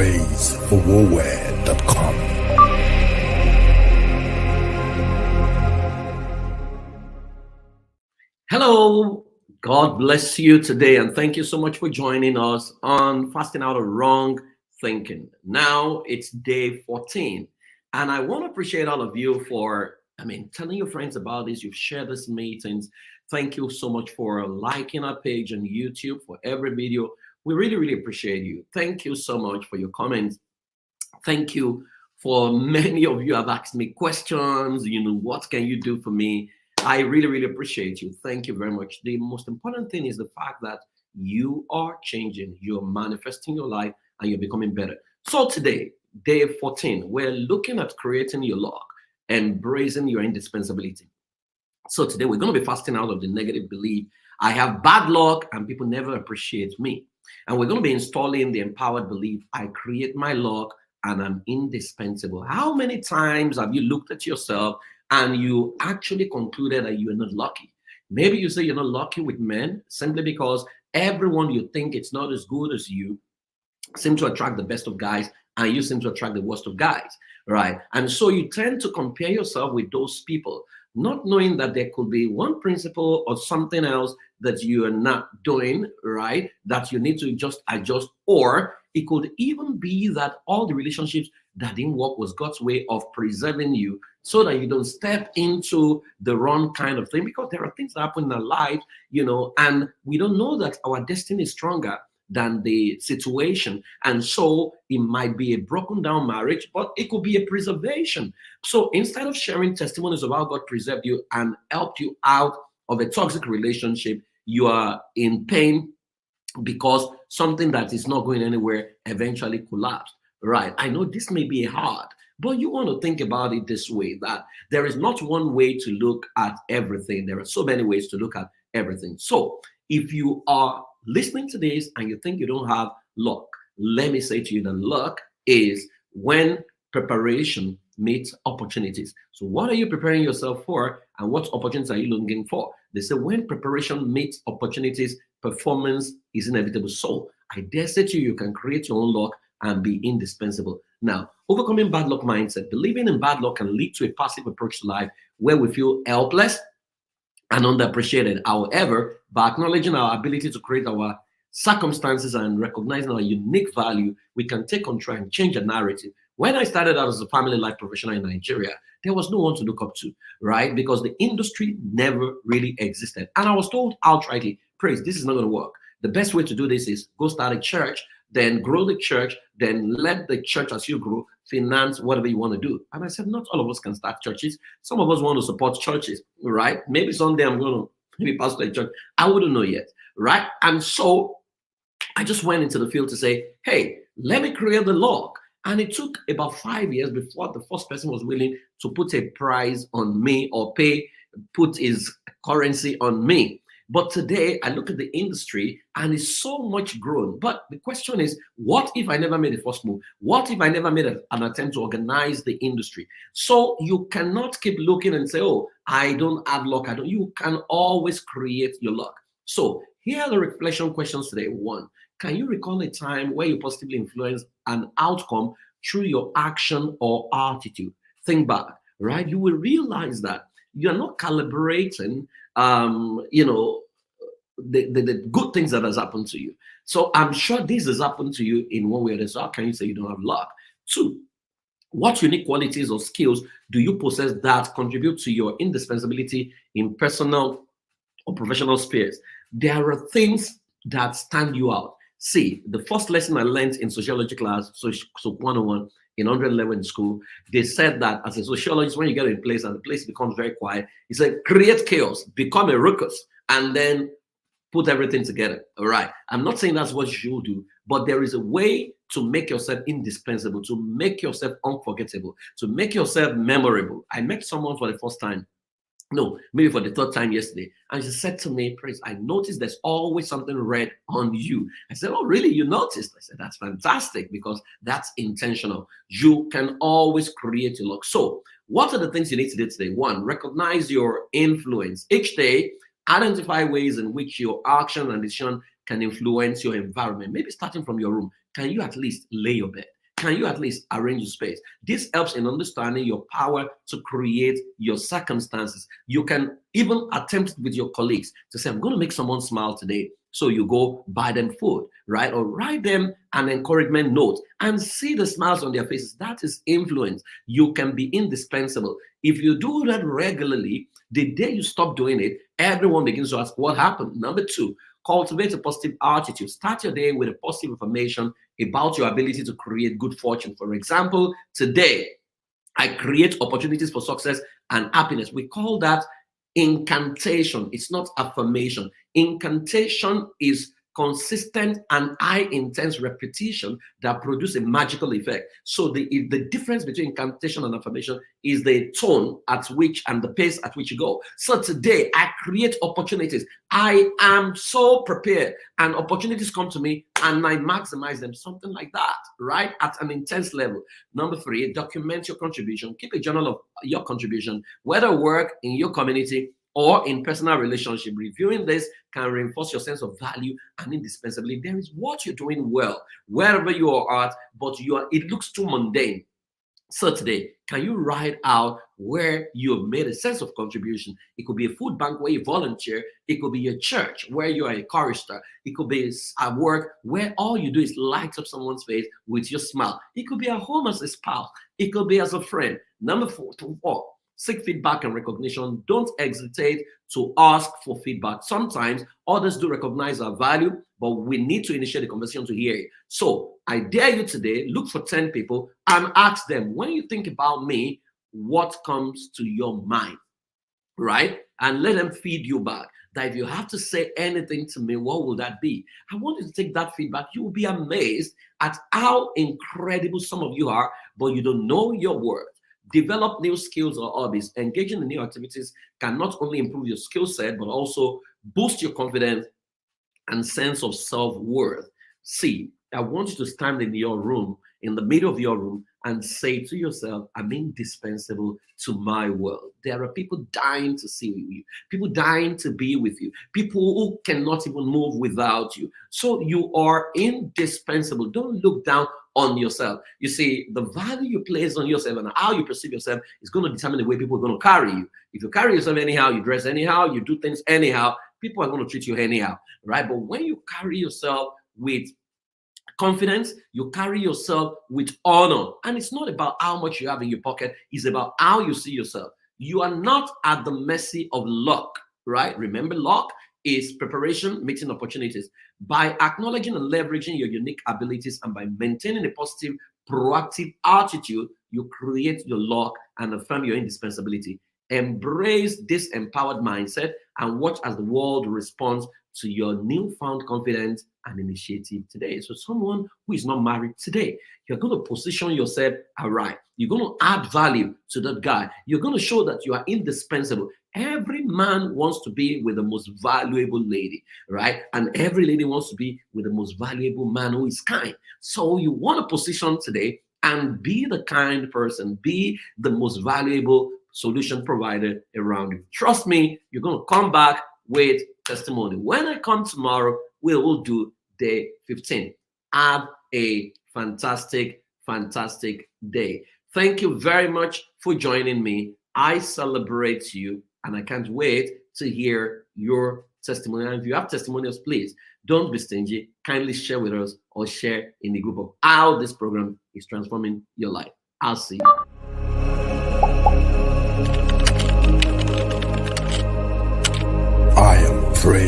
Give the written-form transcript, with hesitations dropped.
praise4warwear.com. Hello, God bless you today, and thank you so much for joining us on Fasting Out of Wrong Thinking. Now it's day 14, and I want to appreciate all of you for, telling your friends about this. You've shared these meetings. Thank you so much for liking our page on YouTube for every video. We really, really appreciate you. Thank you so much for your comments. Thank you for many of you have asked me questions. What can you do for me? I really, really appreciate you. Thank you very much. The most important thing is the fact that you are changing, you're manifesting your life, and you're becoming better. So today, day 14, we're looking at creating your luck, embracing your indispensability. So today, we're going to be fasting out of the negative belief, I have bad luck and people never appreciate me. And we're going to be installing the empowered belief, I create my luck and I'm indispensable. How many times have you looked at yourself and you actually concluded that you are not lucky? Maybe you say you're not lucky with men simply because everyone you think it's not as good as you seem to attract the best of guys and you seem to attract the worst of guys, right? And so you tend to compare yourself with those people, not knowing that there could be one principle or something else that you are not doing, right? That you need to just adjust, or it could even be that all the relationships that didn't work was God's way of preserving you so that you don't step into the wrong kind of thing, because there are things that happen in our life, and we don't know that our destiny is stronger than the situation. And so it might be a broken down marriage, but it could be a preservation. So instead of sharing testimonies of how God preserved you and helped you out of a toxic relationship, you are in pain because something that is not going anywhere eventually collapsed, right? I know this may be hard, but you want to think about it this way, that there is not one way to look at everything. There are so many ways to look at everything. So if you are listening to this and you think you don't have luck, let me say to you that luck is when preparation meets opportunities. So what are you preparing yourself for, and what opportunities are you looking for? They say when preparation meets opportunities, performance is inevitable. So I dare say to you, you can create your own luck and be indispensable. Now, overcoming bad luck mindset. Believing in bad luck can lead to a passive approach to life where we feel helpless and underappreciated. However, by acknowledging our ability to create our circumstances and recognizing our unique value, we can take control and change the narrative. When I started out as a family life professional in Nigeria, there was no one to look up to, right? Because the industry never really existed. And I was told outrightly, Praise, this is not going to work. The best way to do this is go start a church, then grow the church, then let the church as you grow finance whatever you want to do. And I said, not all of us can start churches. Some of us want to support churches, right? Maybe someday I'm going to maybe pastor a church. I wouldn't know yet, right? And so I just went into the field to say, hey, let me create the luck. And it took about 5 years before the first person was willing to put a price on me or put his currency on me. But today, I look at the industry and it's so much grown. But the question is, what if I never made the first move? What if I never made an attempt to organize the industry? So you cannot keep looking and say, oh, I don't have luck. You can always create your luck. So here are the reflection questions today. 1, can you recall a time where you positively influenced an outcome through your action or attitude? Think back, right? You will realize that you're not calibrating the good things that has happened to you. So I'm sure this has happened to you in one way or the other. So how can you say you don't have luck? 2, what unique qualities or skills do you possess that contribute to your indispensability in personal or professional spheres? There are things that stand you out. See, the first lesson I learned in sociology class, so 101 in 111 in school, they said that as a sociologist, when you get in a place and the place becomes very quiet, he said, create chaos, become a ruckus, and then put everything together. All right. I'm not saying that's what you should do, but there is a way to make yourself indispensable, to make yourself unforgettable, to make yourself memorable. I met someone for the first time. No, maybe for the third time yesterday. And she said to me, Praise, I noticed there's always something red on you. I said, oh, really? You noticed? I said, that's fantastic, because that's intentional. You can always create your luck. So what are the things you need to do today? 1, recognize your influence. Each day, identify ways in which your action and decision can influence your environment. Maybe starting from your room. can you at least lay your bed? Can you at least arrange your space? This helps in understanding your power to create your circumstances. You can even attempt with your colleagues to say, I'm going to make someone smile today. So you go buy them food, right? Or write them an encouragement note and see the smiles on their faces. That is influence. You can be indispensable. If you do that regularly, the day you stop doing it, everyone begins to ask, what happened? Number two, cultivate a positive attitude. Start your day with a positive information about your ability to create good fortune. For example, today, I create opportunities for success and happiness. We call that incantation. It's not affirmation. Incantation is consistent and high intense repetition that produce a magical effect. So the difference between incantation and affirmation is the tone at which and the pace at which you go. So today I create opportunities. I am so prepared, and opportunities come to me and I maximize them. Something like that, right? At an intense level. Number three, document your contribution. Keep a journal of your contribution, whether work in your community or in personal relationship. Reviewing this can reinforce your sense of value and indispensability. There is what you're doing well, wherever you are at, but it looks too mundane. So today, can you write out where you have made a sense of contribution? It could be a food bank where you volunteer. It could be your church where you are a chorister. It could be at work where all you do is light up someone's face with your smile. It could be at home as a spouse. It could be as a friend. Number four, seek feedback and recognition. Don't hesitate to ask for feedback. Sometimes others do recognize our value, but we need to initiate the conversation to hear it. So I dare you today, look for 10 people and ask them, when you think about me, what comes to your mind, right? And let them feed you back. That if you have to say anything to me, what will that be? I want you to take that feedback. You will be amazed at how incredible some of you are, but you don't know your worth. Develop new skills or hobbies. Engaging in new activities can not only improve your skill set, but also boost your confidence and sense of self-worth. See, I want you to stand in your room, in the middle of your room, and say to yourself, I'm indispensable to my world. There are people dying to see you, people dying to be with you, people who cannot even move without you. So you are indispensable. Don't look down on yourself. You see, the value you place on yourself and how you perceive yourself is going to determine the way people are going to carry you. If you carry yourself anyhow, you dress anyhow, you do things anyhow, people are going to treat you anyhow, right? But when you carry yourself with confidence, you carry yourself with honor. And it's not about how much you have in your pocket, it's about how you see yourself. You are not at the mercy of luck, right? Remember, luck is preparation, meeting opportunities. By acknowledging and leveraging your unique abilities and by maintaining a positive, proactive attitude, you create your luck and affirm your indispensability. Embrace this empowered mindset and watch as the world responds to your newfound confidence and initiative today. So someone who is not married today, you're going to position yourself aright. You're going to add value to that guy. You're going to show that you are indispensable. Every man wants to be with the most valuable lady, right? And every lady wants to be with the most valuable man who is kind. So you want to position today and be the kind person, be the most valuable solution provider around you. Trust me, you're going to come back with testimony. When I come tomorrow, we will do day 15. Have a fantastic, fantastic day. Thank you very much for joining me. I celebrate you and I can't wait to hear your testimony. And if you have testimonials, please don't be stingy. Kindly share with us or share in the group of how this program is transforming your life. I'll see you. I am free.